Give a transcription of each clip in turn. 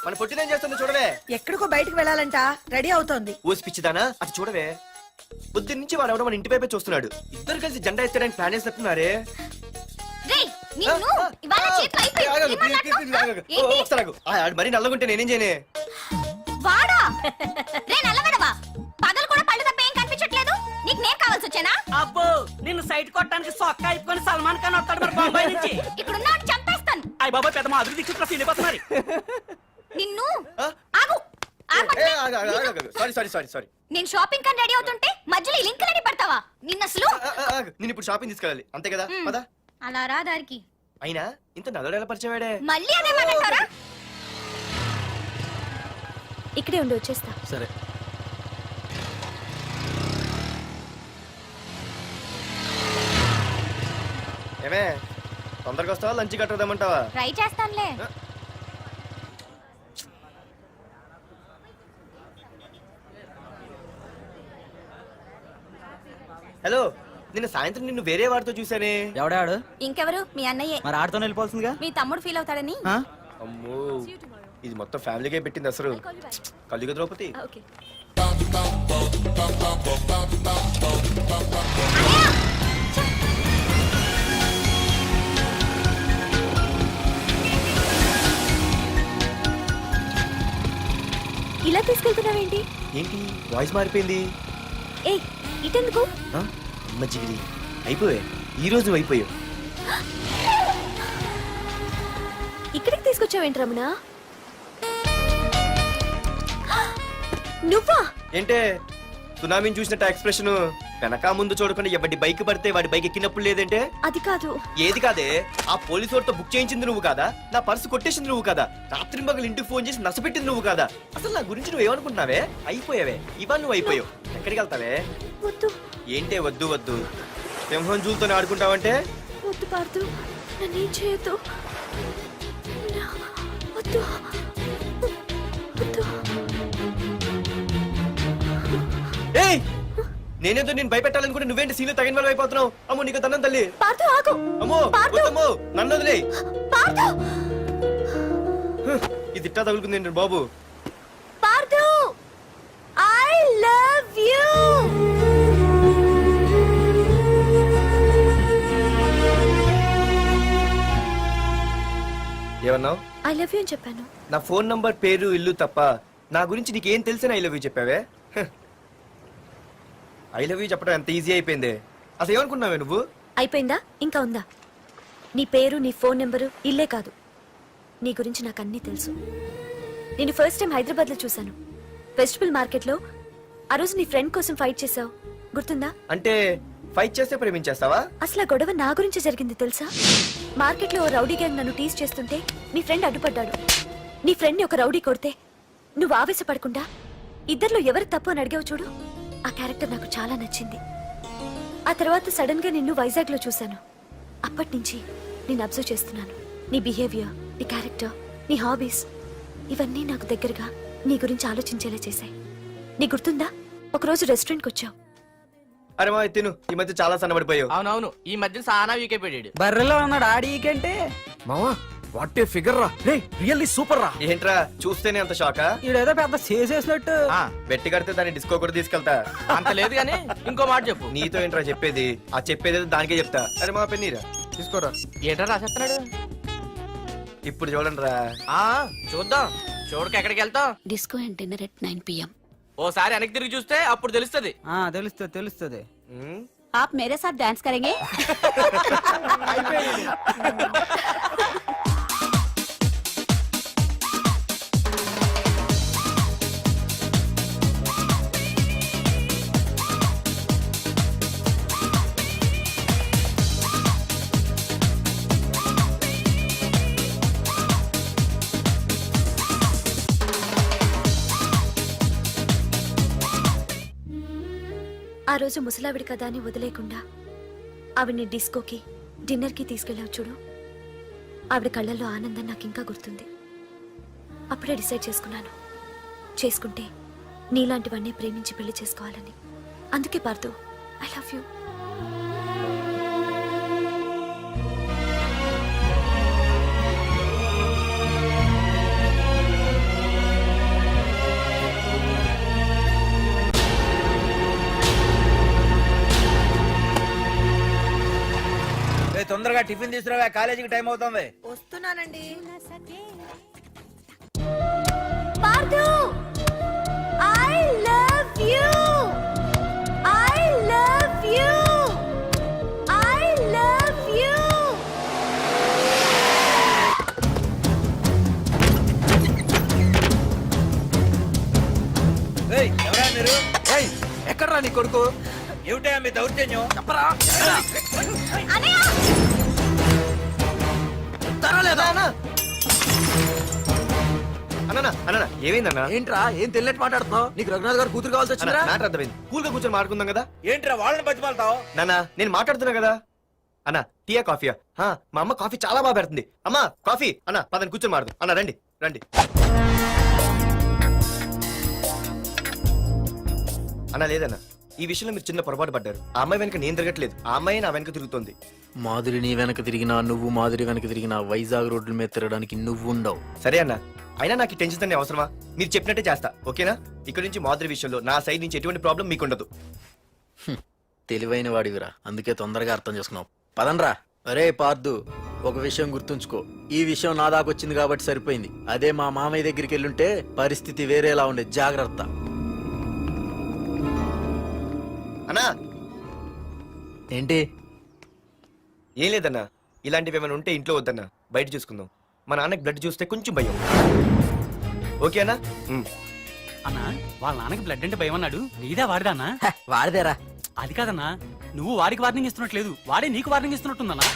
మన పొట్టినేం చేస్తుంది చూడవే. ఎక్కడికో బయటకు వెళ్ళాలంట, రెడీ అవుతోంది. ఊసి పిచ్చిదానా అటు చూడవే. బుద్ధి నుంచి వాడు ఎవడో మన ఇంటి వైపే చూస్తున్నాడు. ఇద్దరు కలిసి జెండా ఎత్తడానికి ప్లాన్ వేస్తున్నారే. మరి నల్లగుంటే నేనేం చేయనే. వాడా రే నల్లవడవా, పగలు కూడా పళ్ళు తప్ప ఏం కనిపించట్లేదు. నీకు నేను కావాల్సి వచ్చానా? అబ్బో నిన్ను సైట్ కొట్టడానికి సొక్క అయిపోయి సల్మాన్ ఖాన్ వస్తాడు మరి బొంబాయి నుంచి. ఇక్కడ ఉన్నాడు చంపేస్తాను. అయ్య బాబా పెద్ద మా అభివృద్ధి చిత్ర ఫీల్ అయిపోతున్నారు. నిన్ను ఆగు. సారీ. నేను షాపింగ్ కని రెడీ అవుతుంటే మధ్యలో ఈ లింక్ రెడీ పడతావా? నిన్న అసలు నేను ఇప్పుడు షాపింగ్ తీసుకెళ్ళాలి అంతే కదా. పద. అలా రా దారికి. అయినా ఇంత నల్లడు ఎలా పరిచయవాడే. మళ్ళీ అదే మాట్లాడతారా? ఇక్కడే ఉండి వచ్చేస్తా. సరే. ఏమే తొందరగా వస్తావా, లంచ్ కట్టదామంటావా? ట్రై చేస్తానులే. హలో, నిన్న సాయంత్రం నిన్ను వేరే వాడితో చూసానే. ఎవడాడు? ఇంకెవరు? మీ అన్నయ్యే. మరి ఆడుతో వెళ్ళిపోతుందిగా. మీ తమ్ముడు ఫీల్ అవుతాడని. అమ్మో, ఇది మొత్తం ఫ్యామిలీకే పెట్టింది అసలు. కలియుగ ద్రౌపది. ఇలా తీసుకెళ్తున్నావేంటి? ఏంటి వాయిస్ మారిపోయింది? ఏ ఇటెందుకు? అమ్మ జిగిరి అయిపోయా. ఈ రోజు అయిపోయావు. ఇక్కడికి తీసుకొచ్చావేంటి రమణ? నువ్వా? ఏంటే సునామీని చూసినట్టు ఎక్స్ప్రెషన్. వెనక ముందు చూడకుండా ఎవడి బైక్ పడితే వాడి బైక్ ఎక్కినప్పుడు లేదంటే. అది కాదు. ఏది కాదే? ఆ పోలీసు వాడితో బుక్ చేయించింది నువ్వు కాదా? నా పర్సు కొట్టేసింది నువ్వు కాదా? రాత్రి మగలు ఇంటికి ఫోన్ చేసి నసపెట్టింది నువ్వు కాదా? అసలు నా గురించి నువ్వు ఏమనుకుంటున్నావే? అయిపోయావే. ఇవాళ నువ్వు అయిపోయావు. ఎక్కడికి వెళ్తావే? వద్దు. ఏంటే వద్దు వద్దు? సింహం జూలతో ఆడుకుంటావంటే? వద్దు పార్దు, నన్నేం చేయొద్దు. వద్దు వద్దు. ఏయ్, నేనేదో నేను భయపెట్టాలనుకుంటే నువ్వేంటి సీన్లో తగిన వాళ్ళు అయిపోతున్నావు. అమ్మో నీకు దండం తల్లి. పార్దు ఆగు. అమ్మో వద్దమ్మో, నన్ను వదిలే. పార్దు, ఇది ఇట్టా తగులుకుంది ఏంటి బాబు? Pardhu, I love you. ఏమన్నావు? ఐ లవ్ యు అని చెప్పాను. నా ఫోన్ నంబర్, పేరు, ఇల్లు తప్ప నా గురించి నీకేం తెలిసిన ఐ లవ్ యూ చెప్పావే? ఐ లవ్ యూ చెప్పడం ఎంత ఈజీ అయిపోయింది. అసలు ఏమనుకున్నావే నువ్వు? అయిపోయిందా? ఇంకా ఉందా? నీ పేరు, నీ ఫోన్ నెంబరు, ఇల్లే కాదు, నీ గురించి నాకు అన్నీ తెలుసు. నేను ఫస్ట్ టైం హైదరాబాద్ లో చూశాను, వెజిటబుల్ మార్కెట్ లో. ఆ రోజు నీ ఫ్రెండ్ కోసం ఫైట్ చేసావు, గుర్తుందా? అంటే ఫైట్ చేస్తే ప్రేమించేస్తావా? అసలు ఆ గొడవ నా గురించి జరిగింది తెలుసా? మార్కెట్ లో ఓ రౌడీ గ్యాంగ్ నన్ను టీజ్ చేస్తుంటే నీ ఫ్రెండ్ అడ్డుపడ్డాడు. నీ ఫ్రెండ్ ని ఒక రౌడీ కొడితే నువ్వు ఆవేశపడకుండా ఇద్దర్లో ఎవరు తప్పు అని అడిగావు చూడు, ఆ క్యారెక్టర్ నాకు చాలా నచ్చింది. ఆ తర్వాత సడన్ గా నిన్ను వైజాగ్ లో చూశాను. అప్పటి నుంచి నేను అబ్జర్వ్ చేస్తున్నాను. నీ బిహేవియర్, నీ క్యారెక్టర్, నీ హాబీస్, ఇవన్నీ నాకు దగ్గరగా నీ గురించి ఆలోచించేలా చేశాయి. నీ గుర్తుందా, ఒకరోజు రెస్టారెంట్ కి వచ్చావు. అరే మా తిను, ఈ మధ్య చాలా సన్నబడిపోయావు. అవునవును, ఈ మధ్య సానా వీకైపోయాడు. బర్రెలో ఉన్నాడు ఆడికంటే. మావా వాట్ ఏ ఫిగర్ రా. రే రియల్లీ సూపర్ రా. ఏంట్రా చూస్తేనే అంత షాకా? ఈడేదో పెద్ద చేసేసినట్టు. బెట్టి కడితే దాన్ని డిస్కో కూడా తీసుకెళ్తా. అంత లేదు గానీ ఇంకో మాట చెప్పు. నీతో ఏంట్రా చెప్పేది? ఆ చెప్పేది దానికే చెప్తా. అరే మా పెన్నీరా తీసుకోరా. ఏంట్రా రాసేస్తున్నాడు? ఇప్పుడు చూడండి రా. చూద్దాం. చూడక ఎక్కడికి వెళ్తాం? Disco and dinner at 9 PM. ఓసారి వెనక్కి తిరిగి చూస్తే అప్పుడు తెలుస్తుంది. తెలుస్తుంది తెలుస్తుంది. आप मेरे साथ डांस करेंगे? ఆ రోజు ముసలావిడి కదా అని వదిలేకుండా ఆవిడ్ని డిస్కోకి, డిన్నర్కి తీసుకెళ్ళావు చూడు, ఆవిడ కళ్ళల్లో ఆనందం నాకు ఇంకా గుర్తుంది. అప్పుడే డిసైడ్ చేసుకున్నాను, చేసుకుంటే నీలాంటివన్నీ ప్రేమించి పెళ్లి చేసుకోవాలని. అందుకే Parthu, I love you. Tiffin తీసుకురావా, కాలేజీకి టైం అవుతుంది. వస్తున్నానండి. Parthu I love you I love you I love you. ఎవరా మీరు? ఎక్కడ్రా నీ కొడుకు? ఏమిటా మీ దౌర్జన్యం? చెప్పరా? అన్నయ్య తరలేదా? అన్న ఏమైందన్నా? ఏంట్రా ఏం తెలియట్ మాట్లాడుతున్నావు? నీకు రఘునాథ్ గారు కూతురు కావాల్సి అన్న వచ్చిందిరా? మ్యాటర్ అర్థమైంది. కూల్ గా కూర్చొని మాట్లాడుకుందాం కదా. ఏంట్రా వాళ్ళని బతిమాలతావు? నాన్న నేను మాట్లాడుతున్నా కదా. అన్న టీయా కాఫీయా? మా అమ్మ కాఫీ చాలా బాగా పెడుతుంది. అమ్మా కాఫీ. అన్న పదని కూర్చొని మాడదు. అన్న రండి రండి. అన్న లేదన్న, ఈ విషయంలో మీరు చిన్న పొరపాటు పడ్డారు. ఆ అమ్మాయి వెనక నేను తిరగట్లేదు, ఆ అమ్మాయి నా వెనక తిరుగుతోంది. మాధురి నీ వెనక తిరిగినా, నువ్వు మాధురి వెనక తిరిగినా వైజాగ్ రోడ్ల మీద తిరగడానికి నువ్వు ఉండవు. సరే అన్న, అయినా నాకు ఈ టెన్షన్ అనే అవసరమా? మీరు చెప్పినట్టే చేస్తా, ఓకేనా? ఇక్కడ నుంచి మాధురి విషయంలో నా సైడ్ నుంచి ఎటువంటి ప్రాబ్లం మీకు ఉండదు. తెలివైన వాడివిరా, అందుకే తొందరగా అర్థం చేసుకున్నావు. పదండ్రా. అరే పార్దు, ఒక విషయం గుర్తుంచుకో. ఈ విషయం నా దాకొచ్చింది కాబట్టి సరిపోయింది. అదే మా మామయ్య దగ్గరికి వెళ్ళుంటే పరిస్థితి వేరేలా ఉండేది. జాగ్రత్త. అన్నా ఏంటి? ఏం లేదన్నా, ఇలాంటివి ఏమైనా ఉంటే ఇంట్లో వద్దన్నా, బయట చూసుకుందాం. మా నాన్నకి బ్లడ్ చూస్తే కొంచెం భయం. ఓకే అన్నా? అన్నా వాళ్ళ నాన్నకి బ్లడ్ అంటే భయం అన్నాడు. నీదా వాడిదానా? వాడదేరా. అది కాదన్నా, నువ్వు వాడికి వార్నింగ్ ఇస్తున్నట్లేదు, వాడే నీకు వార్నింగ్ ఇస్తున్నట్టుందన్నా.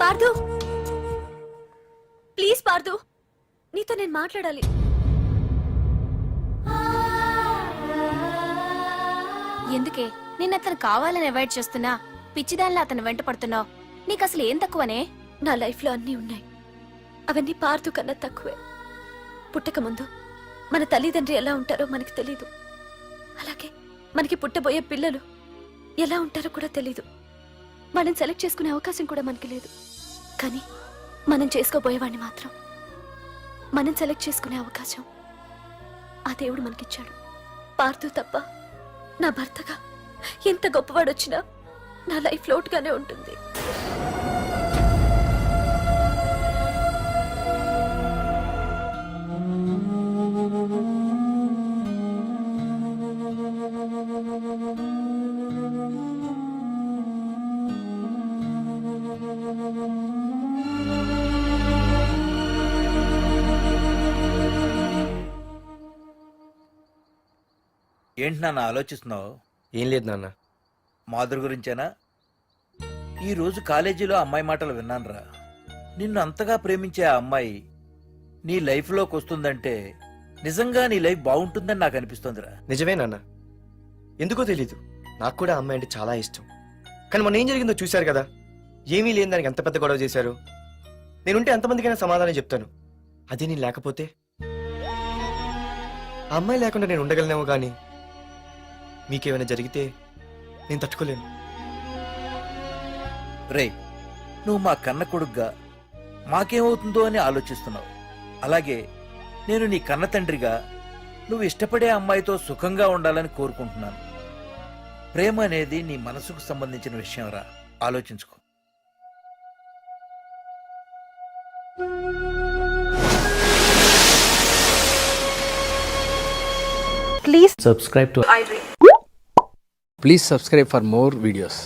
పార్దు ప్లీజ్ పార్దు, నీతో నేను మాట్లాడాలి. ఎందుకే నిన్న అతను కావాలని అవాయిడ్ చేస్తున్నా, పిచ్చిదానిలో అతను వెంట పడుతున్నావు? నీకు అసలు ఏం తక్కువనే? నా లైఫ్ లో అన్నీ ఉన్నాయి, అవన్నీ పార్దు కన్నా తక్కువే. పుట్టక ముందు మన తల్లిదండ్రి ఎలా ఉంటారో మనకి తెలీదు, అలాగే మనకి పుట్టబోయే పిల్లలు ఎలా ఉంటారో కూడా తెలీదు. వాళ్ళని సెలెక్ట్ చేసుకునే అవకాశం కూడా మనకి లేదు. కానీ మనం చేసుకోబోయేవాడిని మాత్రం మనం సెలెక్ట్ చేసుకునే అవకాశం ఆ దేవుడు మనకిచ్చాడు. పార్దు తప్ప నా భర్తగా ఎంత గొప్పవాడొచ్చినా నా లైఫ్ లోటుగానే ఉంటుంది. ఏంటి నాన్న ఆలోచిస్తున్నావు? ఏం లేదు నాన్న. మాధురి గురించేనా? ఈ రోజు కాలేజీలో అమ్మాయి మాటలు విన్నానురా. నిన్ను అంతగా ప్రేమించే ఆ అమ్మాయి నీ లైఫ్లోకి వస్తుందంటే నిజంగా నీ లైఫ్ బాగుంటుందని నాకు అనిపిస్తోందిరా. నిజమే నాన్న, ఎందుకో తెలీదు, నాకు కూడా అమ్మాయి అంటే చాలా ఇష్టం. కానీ మొన్న ఏం జరిగిందో చూశారు కదా. ఏమీ లేని దానికి ఎంత పెద్ద గొడవ చేశారు. నేనుంటే ఎంతమందికైనా సమాధానం చెప్తాను. అదే నేను లేకపోతే? ఆ అమ్మాయి లేకుండా నేను ఉండగలనేమో, కానీ మీకేమైనా జరిగితే నేను తట్టుకోలేను. రేయ్, నువ్వు మా కన్న కొడుగ్గా మాకేమవుతుందో అని ఆలోచిస్తున్నావు. అలాగే నేను నీ కన్న తండ్రిగా నువ్వు ఇష్టపడే అమ్మాయితో సుఖంగా ఉండాలని కోరుకుంటున్నాను. ప్రేమ అనేది నీ మనసుకు సంబంధించిన విషయం రా, ఆలోచించుకో. Please subscribe for more videos.